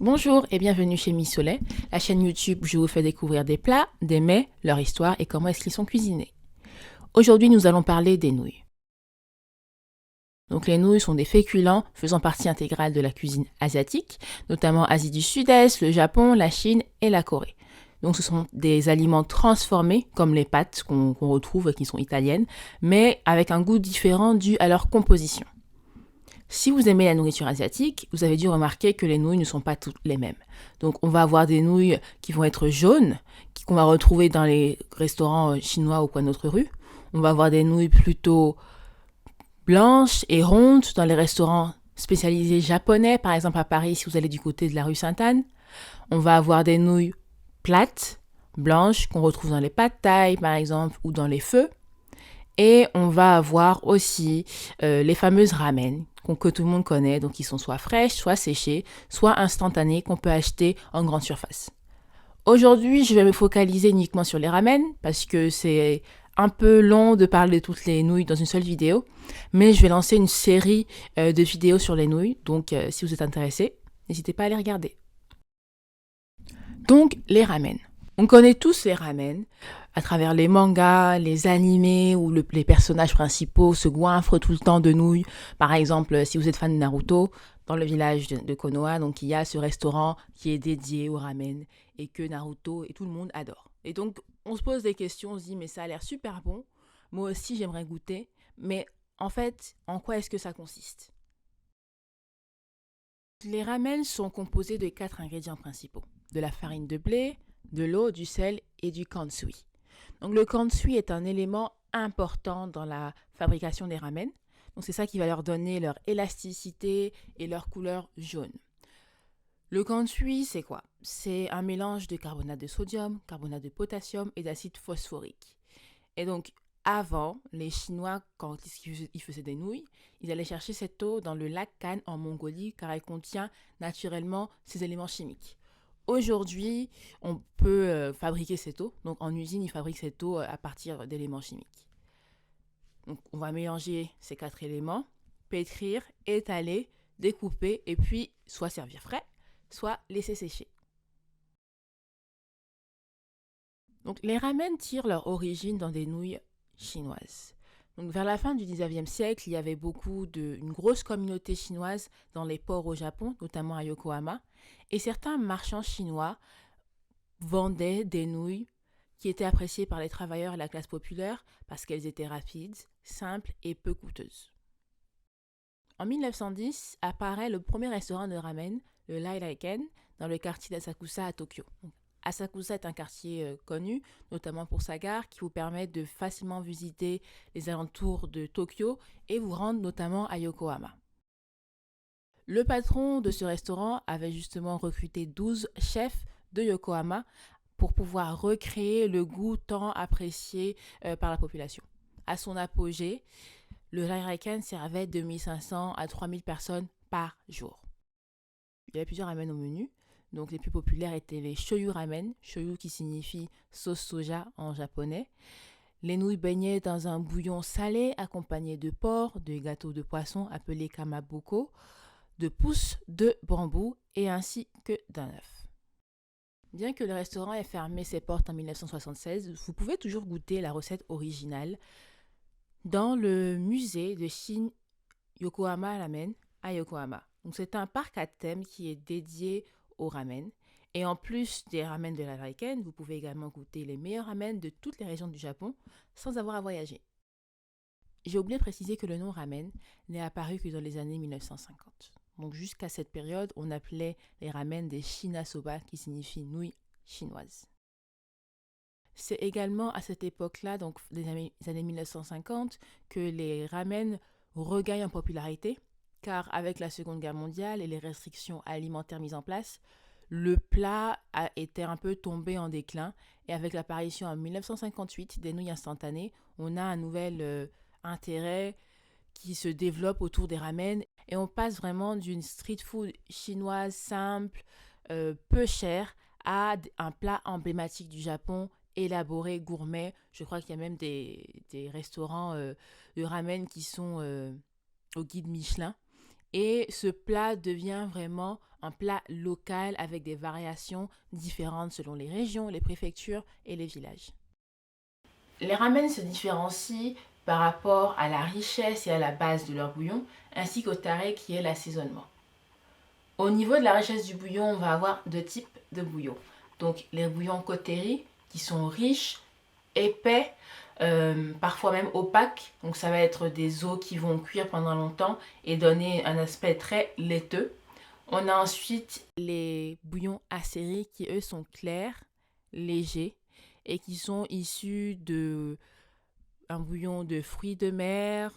Bonjour et bienvenue chez Miss Soleil, la chaîne YouTube où je vous fais découvrir des plats, des mets, leur histoire et comment est-ce qu'ils sont cuisinés. Aujourd'hui, nous allons parler des nouilles. Donc les nouilles sont des féculents faisant partie intégrale de la cuisine asiatique, notamment Asie du Sud-Est, le Japon, la Chine et la Corée. Donc ce sont des aliments transformés comme les pâtes qu'on retrouve et qui sont italiennes, mais avec un goût différent dû à leur composition. Si vous aimez la nourriture asiatique, vous avez dû remarquer que les nouilles ne sont pas toutes les mêmes. Donc on va avoir des nouilles qui vont être jaunes, qu'on va retrouver dans les restaurants chinois au coin de notre rue. On va avoir des nouilles plutôt blanches et rondes dans les restaurants spécialisés japonais, par exemple à Paris si vous allez du côté de la rue Sainte-Anne. On va avoir des nouilles plates, blanches, qu'on retrouve dans les pad thai par exemple ou dans les feux. Et on va avoir aussi les fameuses ramen que tout le monde connaît, donc qui sont soit fraîches, soit séchées, soit instantanées qu'on peut acheter en grande surface. Aujourd'hui, je vais me focaliser uniquement sur les ramen parce que c'est un peu long de parler de toutes les nouilles dans une seule vidéo, mais je vais lancer une série de vidéos sur les nouilles, donc si vous êtes intéressé, n'hésitez pas à les regarder. Donc, les ramen. On connaît tous les ramen à travers les mangas, les animés où les personnages principaux se goinfrent tout le temps de nouilles. Par exemple, si vous êtes fan de Naruto, dans le village de Konoha, donc il y a ce restaurant qui est dédié au ramen et que Naruto et tout le monde adore. Et donc, on se pose des questions, on se dit mais ça a l'air super bon, moi aussi j'aimerais goûter, mais en fait, en quoi est-ce que ça consiste? Les ramen sont composés de 4 ingrédients principaux. De la farine de blé, de l'eau, du sel et du kansui. Donc le kansui est un élément important dans la fabrication des ramen. Donc c'est ça qui va leur donner leur élasticité et leur couleur jaune. Le kansui, c'est quoi? C'est un mélange de carbonate de sodium, carbonate de potassium et d'acide phosphorique. Et donc, avant, les Chinois, quand ils faisaient des nouilles, ils allaient chercher cette eau dans le lac Khan en Mongolie car elle contient naturellement ces éléments chimiques. Aujourd'hui, on peut fabriquer cette eau. Donc, en usine, ils fabriquent cette eau à partir d'éléments chimiques. Donc, on va mélanger ces 4 éléments, pétrir, étaler, découper et puis soit servir frais, soit laisser sécher. Donc, les ramen tirent leur origine dans des nouilles chinoises. Donc, vers la fin du 19e siècle, il y avait une grosse communauté chinoise dans les ports au Japon, notamment à Yokohama, et certains marchands chinois vendaient des nouilles qui étaient appréciées par les travailleurs et la classe populaire parce qu'elles étaient rapides, simples et peu coûteuses. En 1910 apparaît le premier restaurant de ramen, le Lai-Lai-Ken, dans le quartier d'Asakusa à Tokyo. Asakusa est un quartier connu, notamment pour sa gare, qui vous permet de facilement visiter les alentours de Tokyo et vous rendre notamment à Yokohama. Le patron de ce restaurant avait justement recruté 12 chefs de Yokohama pour pouvoir recréer le goût tant apprécié par la population. À son apogée, le Lai-Rai-Ken servait de 1500 à 3000 personnes par jour. Il y avait plusieurs ramen au menu. Donc les plus populaires étaient les shoyu ramen, shoyu qui signifie sauce soja en japonais. Les nouilles baignées dans un bouillon salé accompagné de porc, de gâteaux de poisson appelés kamaboko, de pousses de bambou et ainsi que d'un œuf. Bien que le restaurant ait fermé ses portes en 1976, vous pouvez toujours goûter la recette originale dans le musée de Shin Yokohama Ramen à Yokohama. Donc c'est un parc à thème qui est dédié au ramen. Et en plus des ramen de la Rai-Ken, vous pouvez également goûter les meilleurs ramen de toutes les régions du Japon sans avoir à voyager. J'ai oublié de préciser que le nom ramen n'est apparu que dans les années 1950. Donc jusqu'à cette période, on appelait les ramen des shinasoba qui signifie nouilles chinoises. C'est également à cette époque-là, donc des années 1950, que les ramen regagnent en popularité, car avec la Seconde Guerre mondiale et les restrictions alimentaires mises en place, le plat a été un peu tombé en déclin, et avec l'apparition en 1958 des nouilles instantanées, on a un nouvel intérêt qui se développe autour des ramen, et on passe vraiment d'une street food chinoise simple, peu chère, à un plat emblématique du Japon, élaboré, gourmet. Je crois qu'il y a même des restaurants de ramen qui sont au guide Michelin. Et ce plat devient vraiment un plat local avec des variations différentes selon les régions, les préfectures et les villages. Les ramen se différencient par rapport à la richesse et à la base de leur bouillon, ainsi qu'au tare qui est l'assaisonnement. Au niveau de la richesse du bouillon, on va avoir deux types de bouillons. Donc les bouillons koteri qui sont riches, épais, parfois même opaques. Donc ça va être des os qui vont cuire pendant longtemps et donner un aspect très laiteux. On a ensuite les bouillons acérés qui eux sont clairs, légers et qui sont issus de un bouillon de fruits de mer,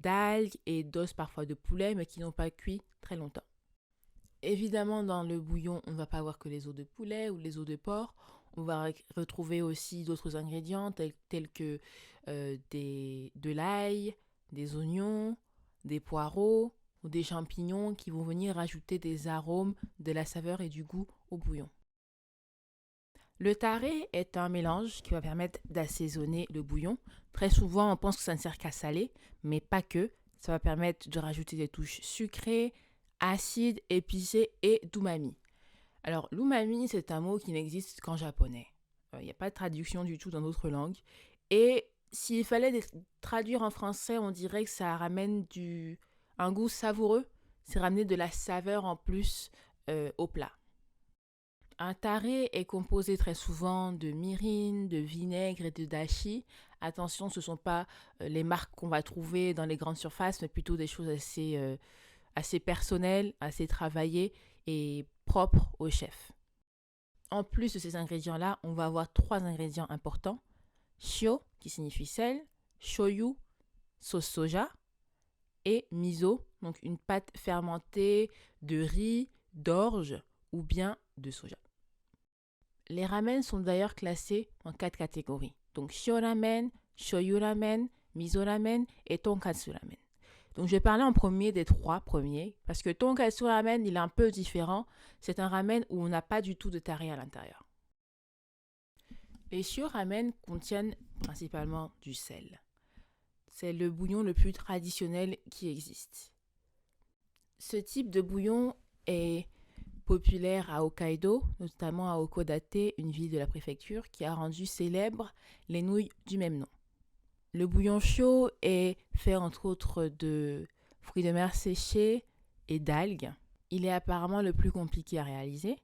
d'algues et d'os parfois de poulet mais qui n'ont pas cuit très longtemps. Évidemment, dans le bouillon, on ne va pas avoir que les os de poulet ou les os de porc. On va retrouver aussi d'autres ingrédients tels que de l'ail, des oignons, des poireaux ou des champignons qui vont venir ajouter des arômes, de la saveur et du goût au bouillon. Le tare est un mélange qui va permettre d'assaisonner le bouillon. Très souvent, on pense que ça ne sert qu'à saler, mais pas que. Ça va permettre de rajouter des touches sucrées, acides, épicées et d'umami. Alors, l'umami, c'est un mot qui n'existe qu'en japonais. Il n'y a pas de traduction du tout dans d'autres langues. Et s'il fallait traduire en français, on dirait que ça ramène un goût savoureux. C'est ramener de la saveur en plus au plat. Un tare est composé très souvent de mirin, de vinaigre et de dashi. Attention, ce ne sont pas les marques qu'on va trouver dans les grandes surfaces, mais plutôt des choses assez personnelles, assez travaillées et propres au chef. En plus de ces ingrédients-là, on va avoir 3 ingrédients importants. Shio, qui signifie sel, shoyu, sauce soja, et miso, donc une pâte fermentée de riz, d'orge ou bien de soja. Les ramen sont d'ailleurs classés en 4 catégories. Donc shio ramen, shoyu ramen, miso ramen et tonkatsu ramen. Donc je vais parler en premier des 3 premiers parce que tonkatsu ramen, il est un peu différent. C'est un ramen où on n'a pas du tout de tare à l'intérieur. Les shio ramen contiennent principalement du sel. C'est le bouillon le plus traditionnel qui existe. Ce type de bouillon est populaire à Hokkaido, notamment à Okodate, une ville de la préfecture, qui a rendu célèbre les nouilles du même nom. Le bouillon chaud est fait entre autres de fruits de mer séchés et d'algues. Il est apparemment le plus compliqué à réaliser,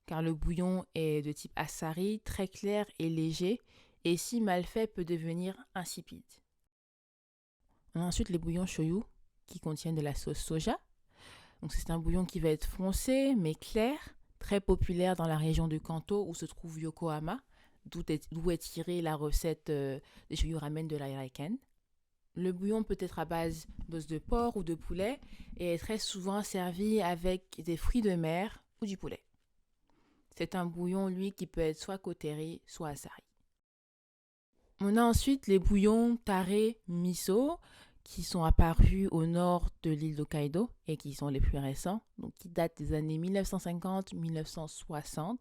car le bouillon est de type asari, très clair et léger, et si mal fait peut devenir insipide. On a ensuite les bouillons shoyu, qui contiennent de la sauce soja. Donc c'est un bouillon qui va être foncé mais clair, très populaire dans la région de Kanto où se trouve Yokohama, d'où est tirée la recette des shoyu ramen de l'Airaken. Le bouillon peut être à base d'os de porc ou de poulet et est très souvent servi avec des fruits de mer ou du poulet. C'est un bouillon, lui, qui peut être soit koteri, soit asari. On a ensuite les bouillons tare miso, qui sont apparus au nord de l'île d'Hokkaido et qui sont les plus récents, donc qui datent des années 1950-1960.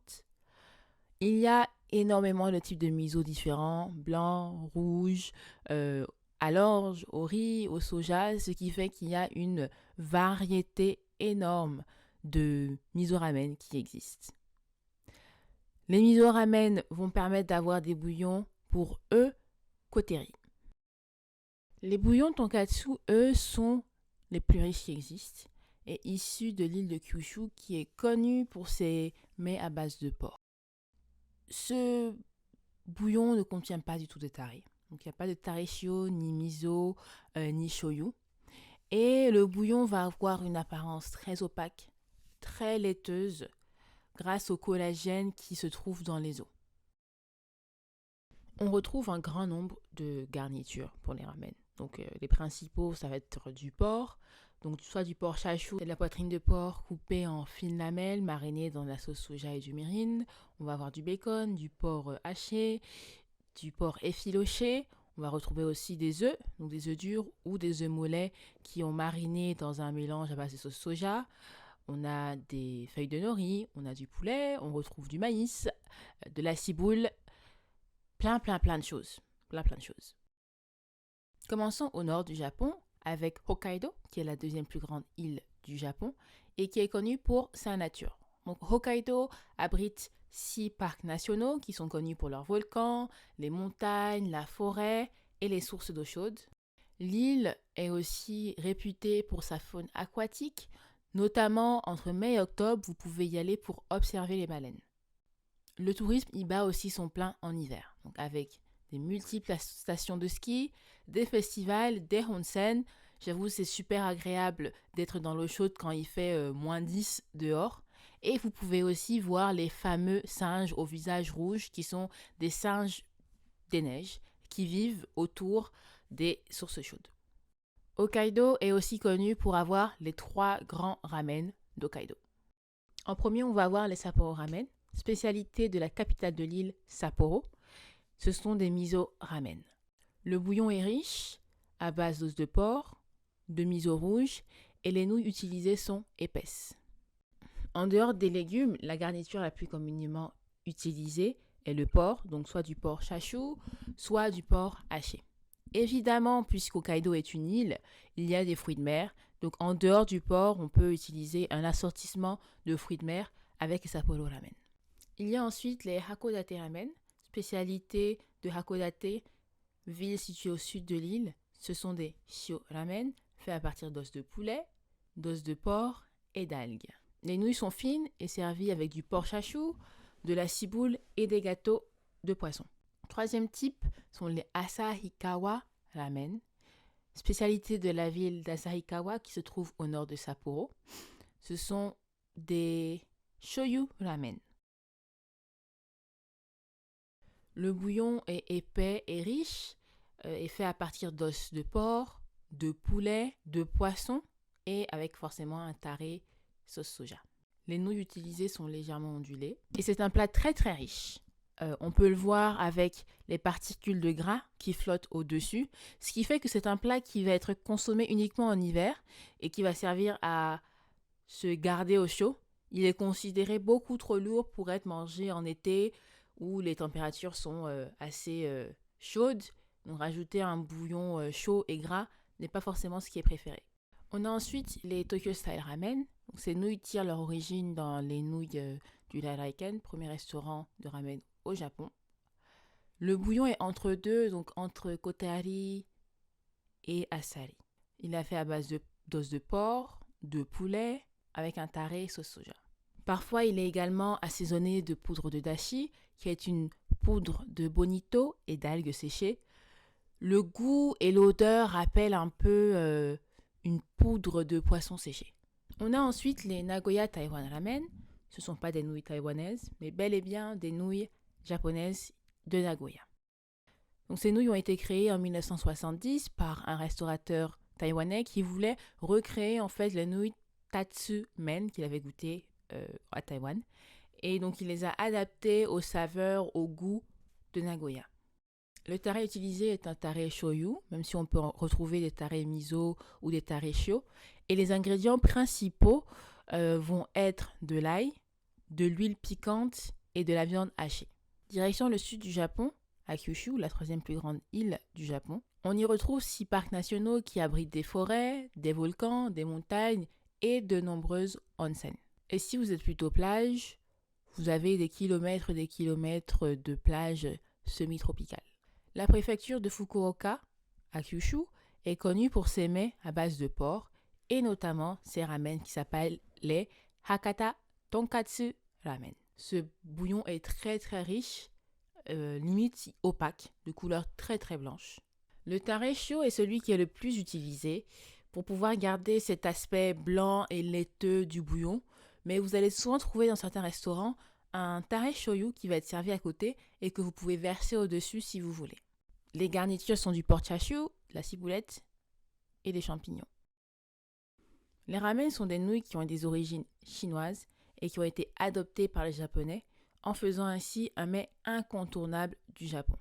Il y a énormément de types de miso différents, blanc, rouge, à l'orge, au riz, au soja, ce qui fait qu'il y a une variété énorme de miso ramen qui existent. Les miso ramen vont permettre d'avoir des bouillons pour eux koteri. Les bouillons tonkatsu, eux, sont les plus riches qui existent et issus de l'île de Kyushu qui est connue pour ses mets à base de porc. Ce bouillon ne contient pas du tout de tare. Donc il n'y a pas de tare shio, ni miso, ni shoyu. Et le bouillon va avoir une apparence très opaque, très laiteuse, grâce au collagène qui se trouve dans les os. On retrouve un grand nombre de garnitures pour les ramen. Donc les principaux, ça va être du porc, donc soit du porc chachou, de la poitrine de porc coupée en fines lamelles, marinée dans la sauce soja et du mirin. On va avoir du bacon, du porc haché, du porc effiloché. On va retrouver aussi des œufs, donc des œufs durs ou des œufs mollets qui ont mariné dans un mélange à base de sauce soja. On a des feuilles de nori, on a du poulet, on retrouve du maïs, de la ciboule, plein de choses. Plein de choses. Commençons au nord du Japon avec Hokkaido, qui est la deuxième plus grande île du Japon et qui est connu pour sa nature. Donc Hokkaido abrite 6 parcs nationaux qui sont connus pour leurs volcans, les montagnes, la forêt et les sources d'eau chaude. L'île est aussi réputée pour sa faune aquatique, notamment entre mai et octobre, vous pouvez y aller pour observer les baleines. Le tourisme y bat aussi son plein en hiver, donc avec des multiples stations de ski, des festivals, des onsen. J'avoue, c'est super agréable d'être dans l'eau chaude quand il fait moins 10 dehors. Et vous pouvez aussi voir les fameux singes au visage rouge qui sont des singes des neiges qui vivent autour des sources chaudes. Hokkaido est aussi connu pour avoir les 3 grands ramen d'Hokkaido. En premier, on va avoir les Sapporo Ramen, spécialité de la capitale de l'île, Sapporo. Ce sont des miso ramen. Le bouillon est riche, à base d'os de porc, de miso rouge, et les nouilles utilisées sont épaisses. En dehors des légumes, la garniture la plus communément utilisée est le porc, donc soit du porc chachou, soit du porc haché. Évidemment, puisqu'Hokkaido est une île, il y a des fruits de mer. Donc en dehors du porc, on peut utiliser un assortissement de fruits de mer avec les Sapporo Ramen. Il y a ensuite les Hakodate Ramen, spécialité de Hakodate, ville située au sud de l'île. Ce sont des shio ramen faits à partir d'os de poulet, d'os de porc et d'algues. Les nouilles sont fines et servies avec du porc chachou, de la ciboule et des gâteaux de poisson. Troisième type sont les Asahikawa Ramen, spécialité de la ville d'Asahikawa qui se trouve au nord de Sapporo. Ce sont des Shoyu Ramen. Le bouillon est épais et riche, est fait à partir d'os de porc, de poulet, de poisson et avec forcément un taré sauce soja. Les nouilles utilisées sont légèrement ondulées et c'est un plat très très riche. On peut le voir avec les particules de gras qui flottent au-dessus, ce qui fait que c'est un plat qui va être consommé uniquement en hiver et qui va servir à se garder au chaud. Il est considéré beaucoup trop lourd pour être mangé en été où les températures sont assez chaudes. Donc rajouter un bouillon chaud et gras n'est pas forcément ce qui est préféré. On a ensuite les Tokyo Style Ramen. Donc, ces nouilles tirent leur origine dans les nouilles du Raiken, premier restaurant de ramen au Japon. Le bouillon est entre deux, donc entre kotari et asari. Il est fait à base d'os de porc, de poulet, avec un taré sauce soja. Parfois, il est également assaisonné de poudre de dashi, qui est une poudre de bonito et d'algues séchées. Le goût et l'odeur rappellent un peu une poudre de poisson séché. On a ensuite les Nagoya Taiwan Ramen. Ce ne sont pas des nouilles taïwanaises, mais bel et bien des nouilles japonaises de Nagoya. Donc, ces nouilles ont été créées en 1970 par un restaurateur taïwanais qui voulait recréer en fait les nouilles Tatsu-men qu'il avait goûté à Taïwan. Et donc, il les a adaptées aux saveurs, au goût de Nagoya. Le taré utilisé est un taré shoyu, même si on peut retrouver des tarés miso ou des tarés shio. Et les ingrédients principaux vont être de l'ail, de l'huile piquante et de la viande hachée. Direction le sud du Japon, à Kyushu, la 3e plus grande île du Japon. On y retrouve 6 parcs nationaux qui abritent des forêts, des volcans, des montagnes et de nombreuses onsen. Et si vous êtes plutôt plage, vous avez des kilomètres de plages semi-tropicales. La préfecture de Fukuoka, à Kyushu, est connue pour ses mets à base de porc et notamment ses ramen qui s'appellent les Hakata Tonkatsu Ramen. Ce bouillon est très très riche, limite opaque, de couleur très très blanche. Le taré shio est celui qui est le plus utilisé pour pouvoir garder cet aspect blanc et laiteux du bouillon, mais vous allez souvent trouver dans certains restaurants un taré shoyu qui va être servi à côté et que vous pouvez verser au-dessus si vous voulez. Les garnitures sont du porc chashu, de la ciboulette et des champignons. Les ramen sont des nouilles qui ont des origines chinoises et qui ont été adoptées par les Japonais en faisant ainsi un mets incontournable du Japon.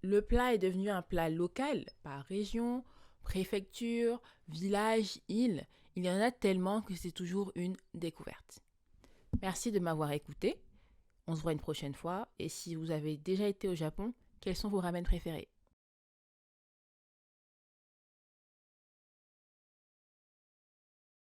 Le plat est devenu un plat local par région, préfecture, village, île. Il y en a tellement que c'est toujours une découverte. Merci de m'avoir écouté. On se voit une prochaine fois. Et si vous avez déjà été au Japon, quels sont vos ramen préférés ?